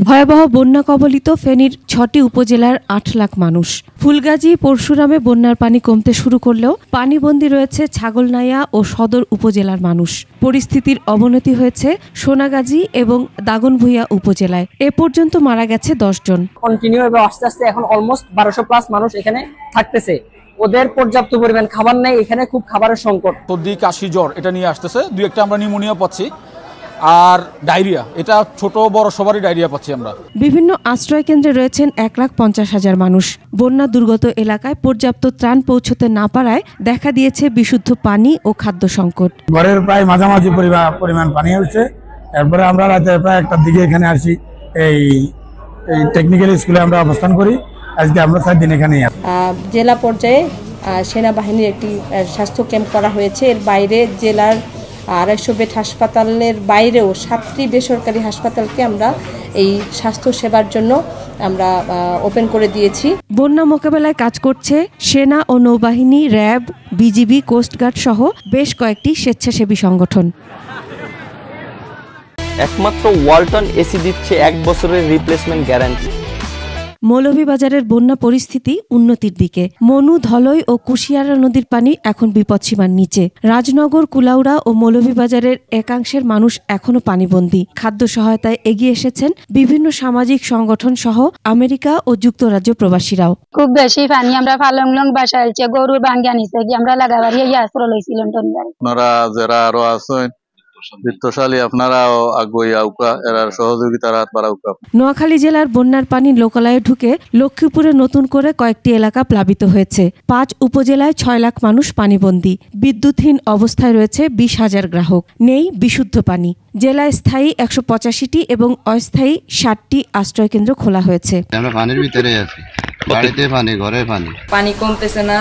ভয়াবহ বন্যা কবলিত ফেনীর ৬টি উপজেলার ৮ লাখ মানুষ। ফুলগাজী পরশুরামে বন্যার পানি কমতে শুরু করলেও পানিবন্দী রয়েছে ছাগলনাইয়া ও সদর উপজেলার মানুষ। পরিস্থিতির অবনতি হয়েছে সোনাগাজী এবং দাগনভূঞা উপজেলায়। এ পর্যন্ত মারা গেছে ১০ জন। কন্টিনিউ এবং আস্তে আস্তে এখন অলমোস্ট ১২০০+ মানুষ এখানে থাকতেছে। ওদের পর্যাপ্ত পরিমাণ খাবার নেই, এখানে খুব খাবারের সংকট। সর্দি, কাশি, জ্বর এটা নিয়ে আসতেছে। দুই একটা আমরা নিউমোনিয়া পাচ্ছি, আর ডায়রিয়া, এটা ছোট বড় সবারই ডায়রিয়া পাচ্ছি আমরা। বিভিন্ন আশ্রয় কেন্দ্রে রয়েছেন ১,৫০,০০০ মানুষ। বন্যা দুর্গত এলাকায় পর্যাপ্ত ত্রাণ পৌঁছতে না পারায় দেখা দিয়েছে বিশুদ্ধ পানি ও খাদ্য সংকট। ঘরের প্রায় মাঝামাঝি পরিমাণ পানি হচ্ছে। এরপরে আমরা রাতে প্রায় ১টার দিকে এখানে আসি। এই টেকনিক্যাল স্কুলে আমরা অবস্থান করি। আজকে আমরা 4 দিন এখানেই আছি। জেলা পর্যায়ে সেনাবাহিনীর একটি স্বাস্থ্য ক্যাম্প করা হয়েছে। এর বাইরে জেলার ২৫০ বেড হাসপাতালের বাইরেও 7টি বেসরকারি হাসপাতালকে আমরা এই স্বাস্থ্য সেবার জন্য আমরা ওপেন করে দিয়েছি। বন্যা মোকাবেলায় কাজ করছে সেনা ও নৌবাহিনী, র্যাব, বিজিবি, কোস্টগার্ড সহ বেশ কয়েকটি স্বেচ্ছাসেবী সংগঠন। একমাত্র ওয়ালটন এসি দিচ্ছে 1 বছরের রিপ্লেসমেন্ট গ্যারান্টি। মৌলভীবাজারের বন্যা পরিস্থিতি উন্নতির দিকে। মনু, ধলই ও কুশিয়ারা নদীর পানি এখন বিপদসীমার নিচে। রাজনগর, কুলাউড়া ও মৌলভীবাজারের একাংশের মানুষ এখনো পানিবন্দী। খাদ্য সহায়তায় এগিয়ে এসেছেন বিভিন্ন সামাজিক সংগঠন সহ আমেরিকা ও যুক্তরাজ্য প্রবাসীরাও। খুব বেশি পানি, আমরা ফালং বাসায় গরুর বাঙ্গা নিচে গিয়ে আমরা লাগাবাড়ি আশ্রয় লইছিলাম। আপনারা যারা আরো আছেন বিত্তশালী, আপনারাও আগুয়া এর সহযোগিতার হাত বাড়াউকা। নোয়াখালী জেলার বন্যার পানি লোকালয়ে ঢুকে লক্ষ্মীপুরে নতুন করে কয়েকটি এলাকা প্লাবিত হয়েছে। 5 উপজেলায় 6 লাখ মানুষ পানিবন্দী। বিদ্যুৎহীন অবস্থায় রয়েছে 20,000 গ্রাহক। নেই বিশুদ্ধ পানি। জেলায় স্থায়ী 185টি এবং অস্থায়ী 60টি আশ্রয়কেন্দ্র খোলা হয়েছে। আমরা পানির ভিতরে আছি, বাড়িতে পানি, ঘরে পানি, পানি কমতেছে না,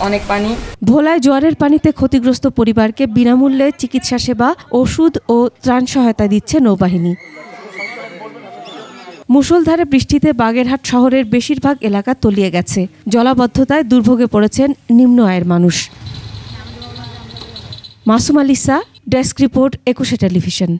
অনেক পানি। ভোলায় জোয়ারের পানিতে ক্ষতিগ্রস্ত পরিবারকে বিনামূল্যে চিকিৎসা সেবা, ওষুধ ও ত্রাণ সহায়তা দিচ্ছে নৌবাহিনী। মুষলধারে বৃষ্টিতে বাগেরহাট শহরের বেশিরভাগ এলাকা তলিয়ে গেছে। জলাবদ্ধতায় দুর্ভোগে পড়েছেন নিম্ন আয়ের মানুষ। Masum আলিসা, desk report, 21 television.